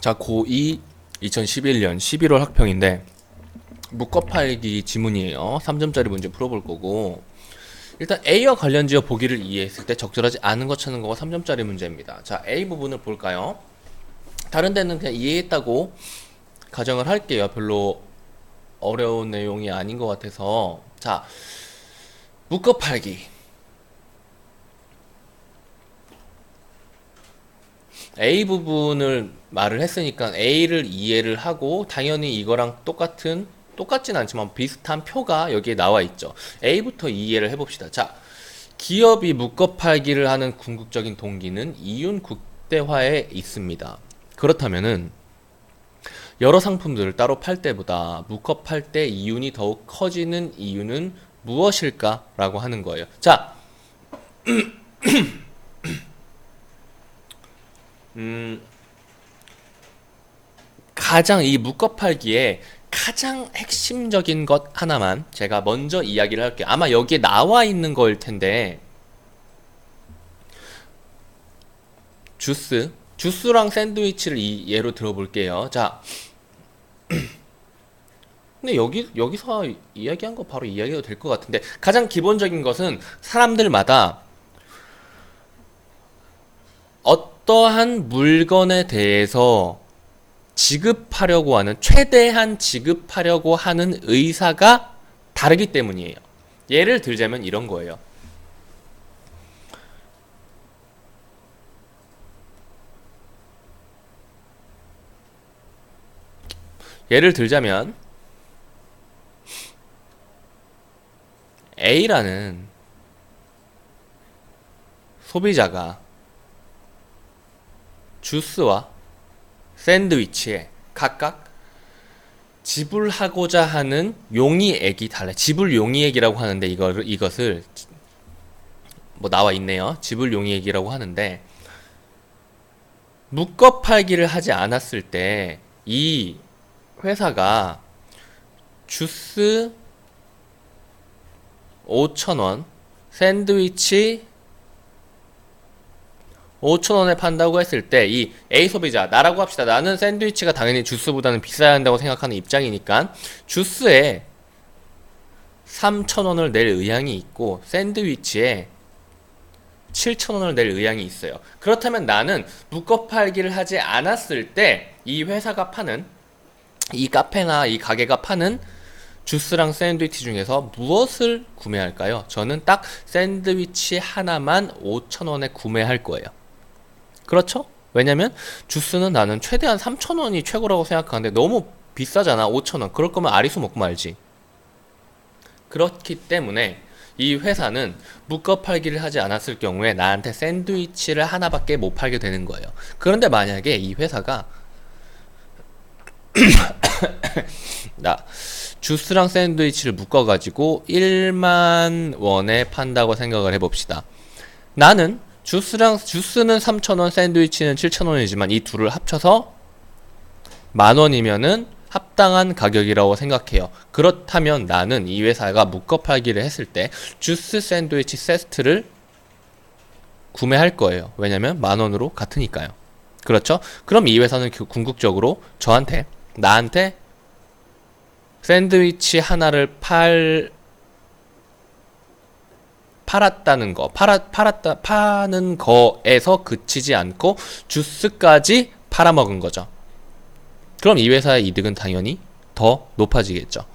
자, 고2 2011년 11월 학평인데 묶어팔기 지문이에요. 3점짜리 문제 풀어볼 거고, 일단 A와 관련지어 보기를 이해했을 때 적절하지 않은 거 찾는 거가 3점짜리 문제입니다. 자, A 부분을 볼까요? 다른 데는 그냥 이해했다고 가정을 할게요. 별로 어려운 내용이 아닌 것 같아서. 자, 묶어팔기 A 부분을 말을 했으니까 A를 이해를 하고, 당연히 이거랑 똑같진 않지만 비슷한 표가 여기에 나와 있죠. A부터 이해를 해봅시다. 자, 기업이 묶어팔기를 하는 궁극적인 동기는 이윤 극대화에 있습니다. 그렇다면은 여러 상품들을 따로 팔 때보다 묶어팔 때 이윤이 더욱 커지는 이유는 무엇일까? 라고 하는 거예요. 자, 가장 이 묶어팔기에 가장 핵심적인 것 하나만 제가 먼저 이야기를 할게요. 아마 여기에 나와 있는 거일 텐데, 주스랑 샌드위치를 예로 들어볼게요. 자, 근데 여기서 이야기한 거 바로 이야기해도 될 것 같은데, 가장 기본적인 것은 사람들마다 어떠한 물건에 대해서 최대한 지급하려고 하는 의사가 다르기 때문이에요. 예를 들자면 이런 거예요. 예를 들자면 A라는 소비자가 주스와 샌드위치에 각각 지불하고자 하는 용의액이 달라요. 지불 용의액이라고 하는데, 이것을 뭐 나와 있네요. 지불 용의액이라고 하는데, 묶어팔기를 하지 않았을 때 이 회사가 주스 5,000원, 샌드위치 5,000원에 판다고 했을 때, 이 A 소비자, 나라고 합시다. 나는 샌드위치가 당연히 주스보다는 비싸야 한다고 생각하는 입장이니까 주스에 3,000원을 낼 의향이 있고 샌드위치에 7,000원을 낼 의향이 있어요. 그렇다면 나는 묶어팔기를 하지 않았을 때 이 회사가 파는, 이 카페나 이 가게가 파는 주스랑 샌드위치 중에서 무엇을 구매할까요? 저는 딱 샌드위치 하나만 5,000원에 구매할 거예요. 그렇죠? 왜냐면 주스는 나는 최대한 3,000원이 최고라고 생각하는데 너무 비싸잖아. 5,000원. 그럴 거면 아리수 먹고 말지. 그렇기 때문에 이 회사는 묶어팔기를 하지 않았을 경우에 나한테 샌드위치를 하나밖에 못 팔게 되는 거예요. 그런데 만약에 이 회사가 주스랑 샌드위치를 묶어가지고 1만 원에 판다고 생각을 해봅시다. 나는 주스는 3,000원, 샌드위치는 7,000원이지만 이 둘을 합쳐서 10,000원이면은 합당한 가격이라고 생각해요. 그렇다면 나는 이 회사가 묶어팔기를 했을 때 주스 샌드위치 세트를 구매할 거예요. 왜냐면 10,000원으로 같으니까요. 그렇죠? 그럼 이 회사는 궁극적으로 나한테 샌드위치 하나를 파는 거에서 그치지 않고 주스까지 팔아먹은 거죠. 그럼 이 회사의 이득은 당연히 더 높아지겠죠.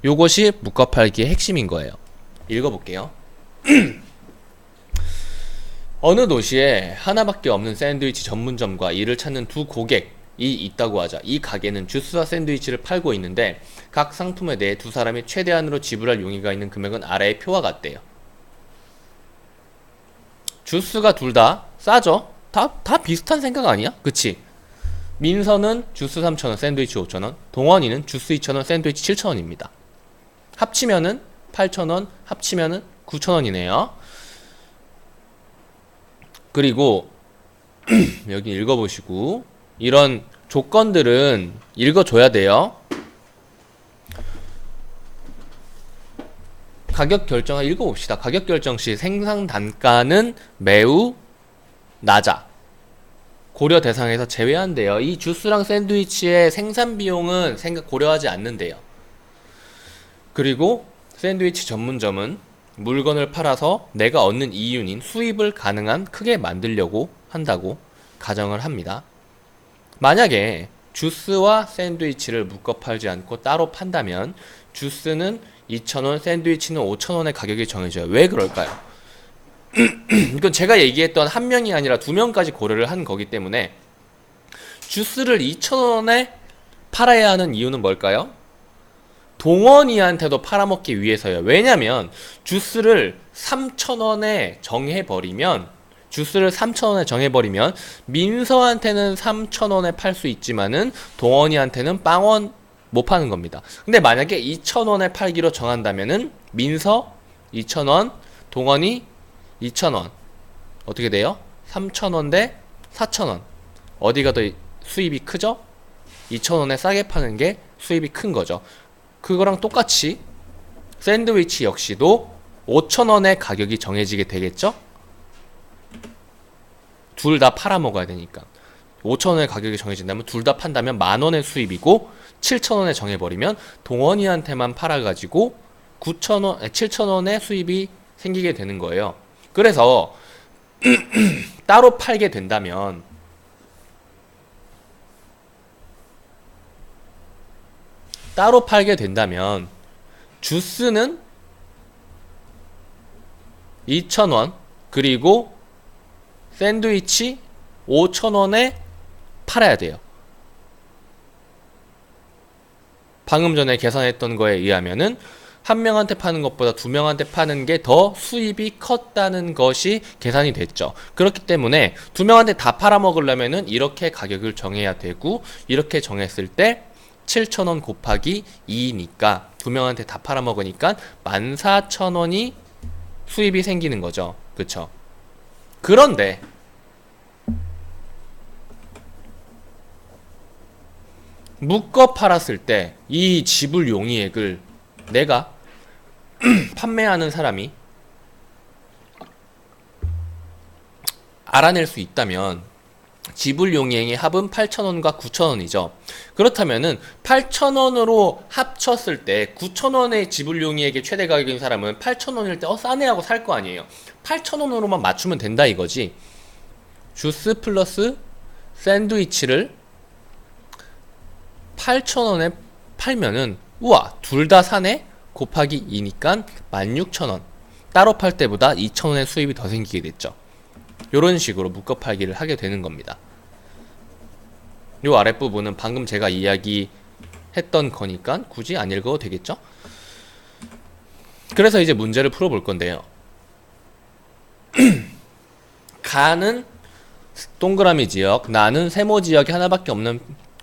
요것이 묶어팔기의 핵심인 거예요. 읽어볼게요. 어느 도시에 하나밖에 없는 샌드위치 전문점과 이를 찾는 두 고객이 있다고 하자. 이 가게는 주스와 샌드위치를 팔고 있는데 각 상품에 대해 두 사람이 최대한으로 지불할 용의가 있는 금액은 아래의 표와 같대요. 주스가 둘 다 싸죠? 다 비슷한 생각 아니야? 그치? 민서는 주스 3,000원, 샌드위치 5,000원, 동원이는 주스 2,000원, 샌드위치 7,000원입니다. 합치면은 8,000원, 합치면은 9,000원이네요. 그리고 여기 읽어보시고, 이런 조건들은 읽어줘야 돼요. 가격 결정을 읽어봅시다. 가격 결정 시 생산 단가는 매우 낮아. 고려 대상에서 제외한대요. 이 주스랑 샌드위치의 생산 비용은 고려하지 않는데요. 그리고 샌드위치 전문점은 물건을 팔아서 내가 얻는 이윤인 수입을 가능한 크게 만들려고 한다고 가정을 합니다. 만약에 주스와 샌드위치를 묶어 팔지 않고 따로 판다면 주스는 2,000원, 샌드위치는 5,000원의 가격이 정해져요. 왜 그럴까요? 이건 제가 얘기했던 한 명이 아니라 두 명까지 고려를 한 거기 때문에 주스를 2,000원에 팔아야 하는 이유는 뭘까요? 동원이한테도 팔아먹기 위해서요. 왜냐면 주스를 3,000원에 정해버리면 민서한테는 3,000원에 팔 수 있지만은 동원이한테는 빵원 못 파는 겁니다. 근데 만약에 2,000원에 팔기로 정한다면은 민서 2,000원, 동원이 2,000원. 어떻게 돼요? 3,000원 대 4,000원. 어디가 더 수입이 크죠? 2,000원에 싸게 파는 게 수입이 큰 거죠. 그거랑 똑같이 샌드위치 역시도 5,000원의 가격이 정해지게 되겠죠? 둘 다 팔아먹어야 되니까. 5,000원의 가격이 정해진다면 둘 다 판다면 10,000원의 수입이고 7,000원에 정해버리면 동원이한테만 팔아가지고 7,000원의 수입이 생기게 되는 거예요. 그래서 따로 팔게 된다면 주스는 2,000원 그리고 샌드위치 5,000원에 팔아야 돼요. 방금 전에 계산했던 거에 의하면은 한 명한테 파는 것보다 두 명한테 파는 게 더 수입이 컸다는 것이 계산이 됐죠. 그렇기 때문에 두 명한테 다 팔아먹으려면은 이렇게 가격을 정해야 되고, 이렇게 정했을 때 7,000원 곱하기 2니까 두 명한테 다 팔아먹으니까 14,000원이 수입이 생기는 거죠. 그쵸? 그런데 묶어 팔았을 때 이 지불 용이액을 내가 판매하는 사람이 알아낼 수 있다면 지불 용이액의 합은 8,000원과 9,000원이죠. 그렇다면은 8,000원으로 합쳤을 때 9,000원의 지불 용이액의 최대 가격인 사람은 8,000원일 때 싸네 하고 살 거 아니에요. 8,000원으로만 맞추면 된다 이거지. 주스 플러스 샌드위치를 8,000원에 팔면은 우와 둘 다 사네? 곱하기 2니까 16,000원. 따로 팔 때보다 2,000원의 수입이 더 생기게 됐죠. 요런 식으로 묶어 팔기를 하게 되는 겁니다. 요 아랫부분은 방금 제가 이야기했던 거니까 굳이 안 읽어도 되겠죠? 그래서 이제 문제를 풀어볼 건데요. 가는 동그라미 지역, 나는 세모 지역이 하나밖에 없는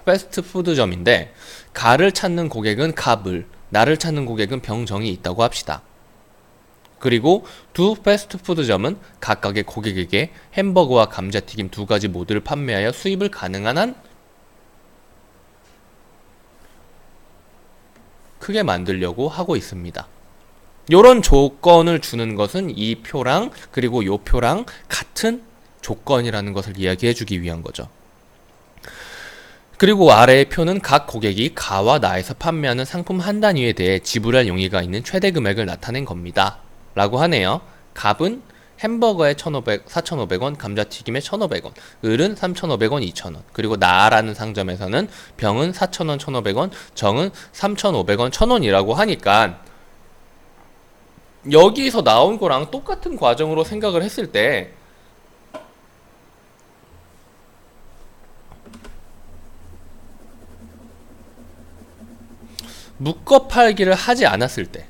패스트푸드점인데 가를 찾는 고객은 갑을, 나를 찾는 고객은 병정이 있다고 합시다. 그리고 두 패스트푸드점은 각각의 고객에게 햄버거와 감자튀김 두 가지 모두를 판매하여 수입을 가능한 한 크게 만들려고 하고 있습니다. 요런 조건을 주는 것은 이 표랑 그리고 요 표랑 같은 조건이라는 것을 이야기해 주기 위한 거죠. 그리고 아래의 표는 각 고객이 가와 나에서 판매하는 상품 한 단위에 대해 지불할 용의가 있는 최대 금액을 나타낸 겁니다. 라고 하네요. 갑은 햄버거에 4,500원, 감자튀김에 1,500원, 을은 3,500원, 2,000원. 그리고 나라는 상점에서는 병은 4,000원, 1,500원, 정은 3,500원, 1,000원이라고 하니까 여기서 나온 거랑 똑같은 과정으로 생각을 했을 때 묶어 팔기를 하지 않았을 때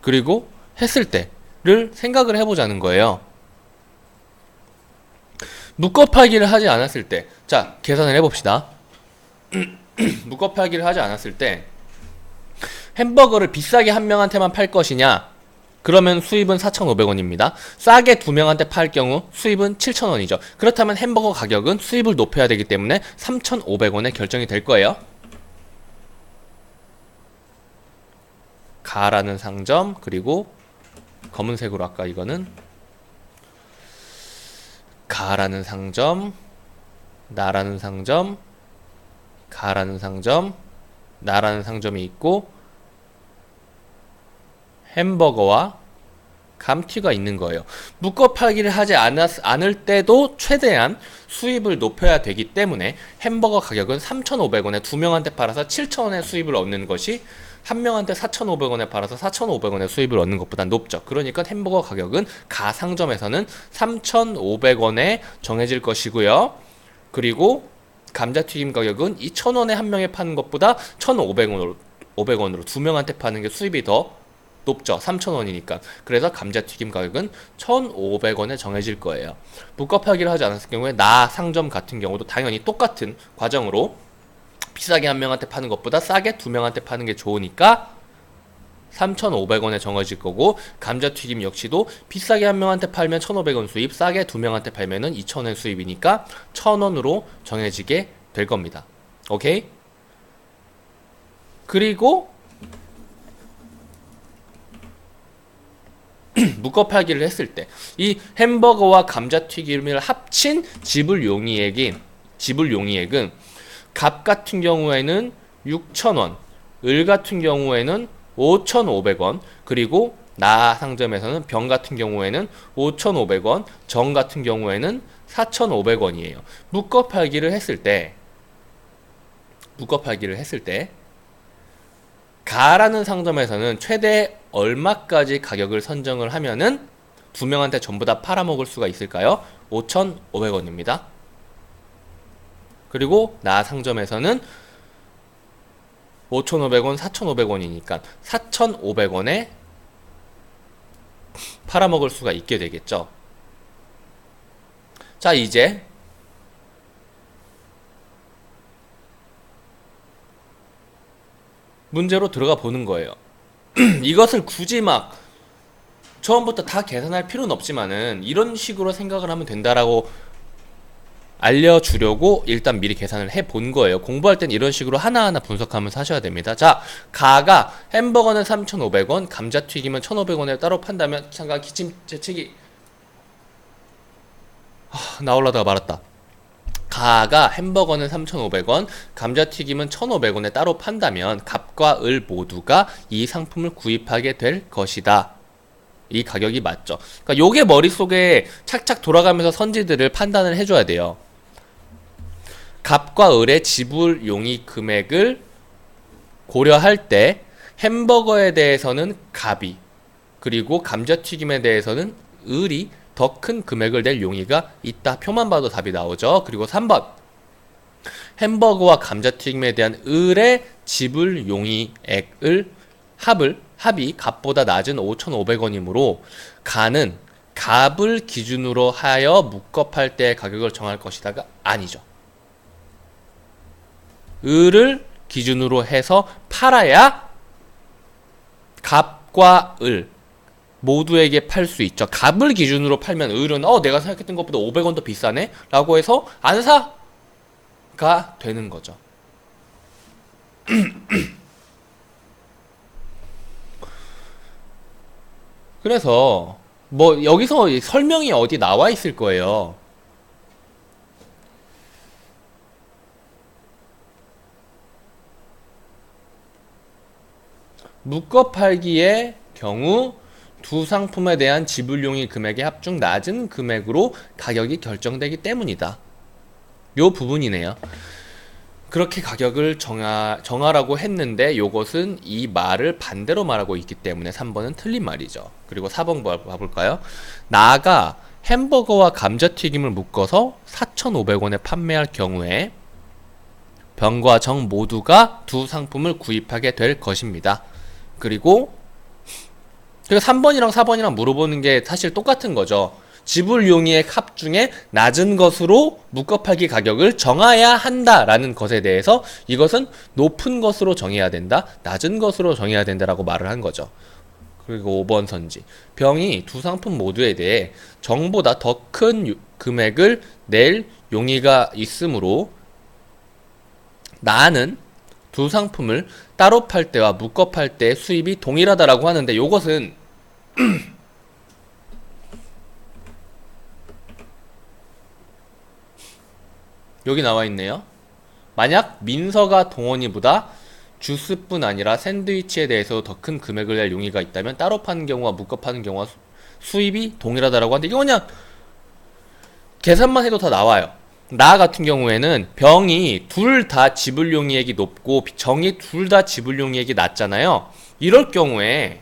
그리고 했을 때를 생각을 해보자는 거예요. 묶어 팔기를 하지 않았을 때, 자 계산을 해봅시다. 묶어 팔기를 하지 않았을 때 햄버거를 비싸게 한 명한테만 팔 것이냐, 그러면 수입은 4,500원입니다. 싸게 2명한테 팔 경우 수입은 7,000원이죠. 그렇다면 햄버거 가격은 수입을 높여야 되기 때문에 3,500원에 결정이 될 거예요. 가라는 상점, 그리고 검은색으로 아까 이거는 가라는 상점, 나라는 상점, 가라는 상점, 나라는 상점이 있고 햄버거와 감튀가 있는 거예요. 묶어 팔기를 하지 않을 때도 최대한 수입을 높여야 되기 때문에 햄버거 가격은 3,500원에 2명한테 팔아서 7,000원의 수입을 얻는 것이 한 명한테 4,500원에 팔아서 4,500원의 수입을 얻는 것보다 높죠. 그러니까 햄버거 가격은 가상점에서는 3,500원에 정해질 것이고요. 그리고 감자튀김 가격은 2,000원에 한 명에 파는 것보다 1,500원으로 2명한테 파는 게 수입이 더 높죠. 3,000원이니까. 그래서 감자튀김 가격은 1,500원에 정해질 거예요. 묶어팔기를 하지 않았을 경우에 나 상점 같은 경우도 당연히 똑같은 과정으로 비싸게 한 명한테 파는 것보다 싸게 2명한테 파는 게 좋으니까 3,500원에 정해질 거고, 감자튀김 역시도 비싸게 한 명한테 팔면 1,500원 수입, 싸게 2명한테 팔면은 2,000원 수입이니까 1,000원으로 정해지게 될 겁니다. 오케이? 그리고 묶어 팔기를 했을 때 이 햄버거와 감자튀김을 합친 지불 용이액은 값 같은 경우에는 6,000원, 을 같은 경우에는 5,500원, 그리고 나 상점에서는 병 같은 경우에는 5,500원, 정 같은 경우에는 4,500원이에요. 묶어 팔기를 했을 때 가라는 상점에서는 최대 얼마까지 가격을 선정을 하면은 2명한테 전부 다 팔아먹을 수가 있을까요? 5,500원입니다. 그리고 나 상점에서는 5,500원, 4,500원이니까 4,500원에 팔아먹을 수가 있게 되겠죠. 자, 이제 문제로 들어가 보는 거예요. 이것을 굳이 막 처음부터 다 계산할 필요는 없지만은 이런 식으로 생각을 하면 된다라고 알려주려고 일단 미리 계산을 해 본 거예요. 공부할 땐 이런 식으로 하나하나 분석하면서 하셔야 됩니다. 자, 가가 햄버거는 3,500원, 감자튀김은 1,500원에 따로 판다면, 잠깐 기침 재채기 나올라다가 말았다. 가가 햄버거는 3,500원, 감자튀김은 1,500원에 따로 판다면 갑과 을 모두가 이 상품을 구입하게 될 것이다. 이 가격이 맞죠. 그러니까 요게 머릿속에 착착 돌아가면서 선지들을 판단을 해줘야 돼요. 갑과 을의 지불 용이 금액을 고려할 때 햄버거에 대해서는 갑이, 그리고 감자튀김에 대해서는 을이 더 큰 금액을 낼 용의가 있다. 표만 봐도 답이 나오죠. 그리고 3번, 햄버거와 감자튀김에 대한 을의 지불 용의액을 합이 갑보다 낮은 5,500원이므로 가는 갑을 기준으로 하여 묶어 팔 때 가격을 정할 것이다가 아니죠. 을을 기준으로 해서 팔아야 갑과 을 모두에게 팔 수 있죠. 갑을 기준으로 팔면 을은 내가 생각했던 것보다 500원 더 비싸네? 라고 해서 안 사가 되는 거죠. 그래서 뭐 여기서 설명이 어디 나와 있을 거예요. 묶어 팔기의 경우 두 상품에 대한 지불용의 금액의 합중 낮은 금액으로 가격이 결정되기 때문이다. 요 부분이네요. 그렇게 가격을 정하라고 했는데 요것은 이 말을 반대로 말하고 있기 때문에 3번은 틀린 말이죠. 그리고 4번 봐볼까요? 나가 햄버거와 감자튀김을 묶어서 4,500원에 판매할 경우에 병과 정 모두가 두 상품을 구입하게 될 것입니다. 그리고 3번이랑 4번이랑 물어보는 게 사실 똑같은 거죠. 지불 용의액 합 중에 낮은 것으로 묶어팔기 가격을 정해야 한다라는 것에 대해서 이것은 높은 것으로 정해야 된다, 낮은 것으로 정해야 된다라고 말을 한 거죠. 그리고 5번 선지. 병이 두 상품 모두에 대해 정보다 더 큰 금액을 낼 용의가 있으므로 나는 두 상품을 따로 팔 때와 묶어 팔 때 수입이 동일하다라고 하는데, 요것은 여기 나와 있네요. 만약 민서가 동원이보다 주스뿐 아니라 샌드위치에 대해서 더 큰 금액을 낼 용의가 있다면 따로 파는 경우와 묶어 파는 경우와 수입이 동일하다라고 하는데, 이거 그냥 계산만 해도 다 나와요. 나 같은 경우에는 병이 둘 다 지불 용의액이 높고 정이 둘 다 지불 용의액이 낮잖아요. 이럴 경우에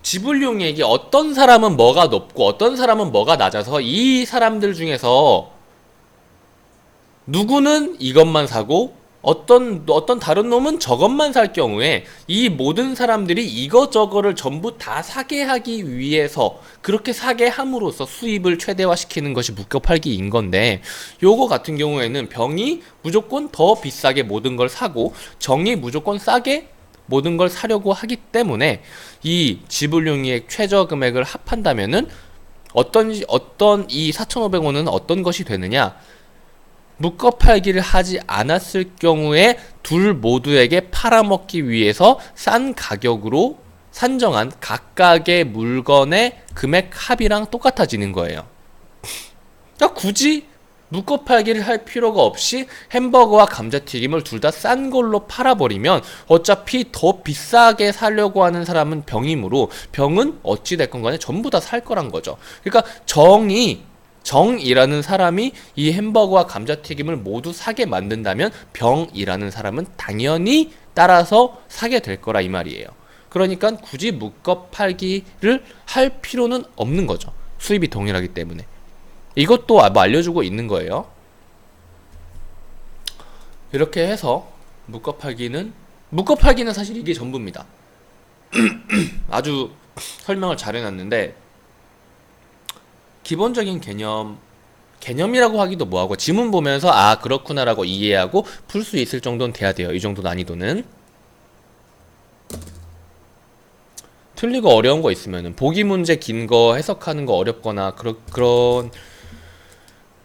지불 용의액이 어떤 사람은 뭐가 높고 어떤 사람은 뭐가 낮아서 이 사람들 중에서 누구는 이것만 사고 어떤 다른 놈은 저것만 살 경우에 이 모든 사람들이 이거저거를 전부 다 사게 하기 위해서 그렇게 사게 함으로써 수입을 최대화시키는 것이 묶어팔기인 건데, 요거 같은 경우에는 병이 무조건 더 비싸게 모든 걸 사고 정이 무조건 싸게 모든 걸 사려고 하기 때문에 이 지불용의액 최저 금액을 합한다면은 어떤 이 4,500원은 어떤 것이 되느냐? 묶어팔기를 하지 않았을 경우에 둘 모두에게 팔아먹기 위해서 싼 가격으로 산정한 각각의 물건의 금액 합이랑 똑같아지는 거예요. 그러니까 굳이 묶어팔기를 할 필요가 없이 햄버거와 감자튀김을 둘 다 싼 걸로 팔아버리면 어차피 더 비싸게 사려고 하는 사람은 병이므로 병은 어찌됐건 간에 전부 다 살 거란 거죠. 그러니까 정이라는 사람이 이 햄버거와 감자튀김을 모두 사게 만든다면 병이라는 사람은 당연히 따라서 사게 될 거라 이 말이에요. 그러니까 굳이 묶어 팔기를 할 필요는 없는 거죠. 수입이 동일하기 때문에. 이것도 뭐 알려주고 있는 거예요. 이렇게 해서 묶어 팔기는 사실 이게 전부입니다. 아주 설명을 잘 해놨는데, 기본적인 개념이라고 하기도 뭐하고 지문 보면서 아 그렇구나라고 이해하고 풀 수 있을 정도는 돼야 돼요. 이 정도 난이도는. 틀리고 어려운 거 있으면은 보기 문제 긴 거 해석하는 거 어렵거나 그런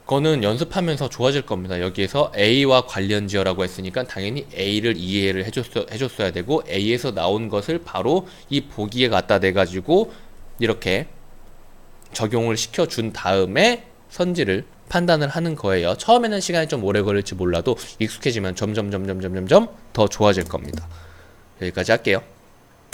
거는 연습하면서 좋아질 겁니다. 여기에서 A와 관련지어라고 했으니까 당연히 A를 이해를 해줬어야 되고, A에서 나온 것을 바로 이 보기에 갖다 대가지고 이렇게 적용을 시켜준 다음에 선지를 판단을 하는 거예요. 처음에는 시간이 좀 오래 걸릴지 몰라도 익숙해지면 점점 더 좋아질 겁니다. 여기까지 할게요.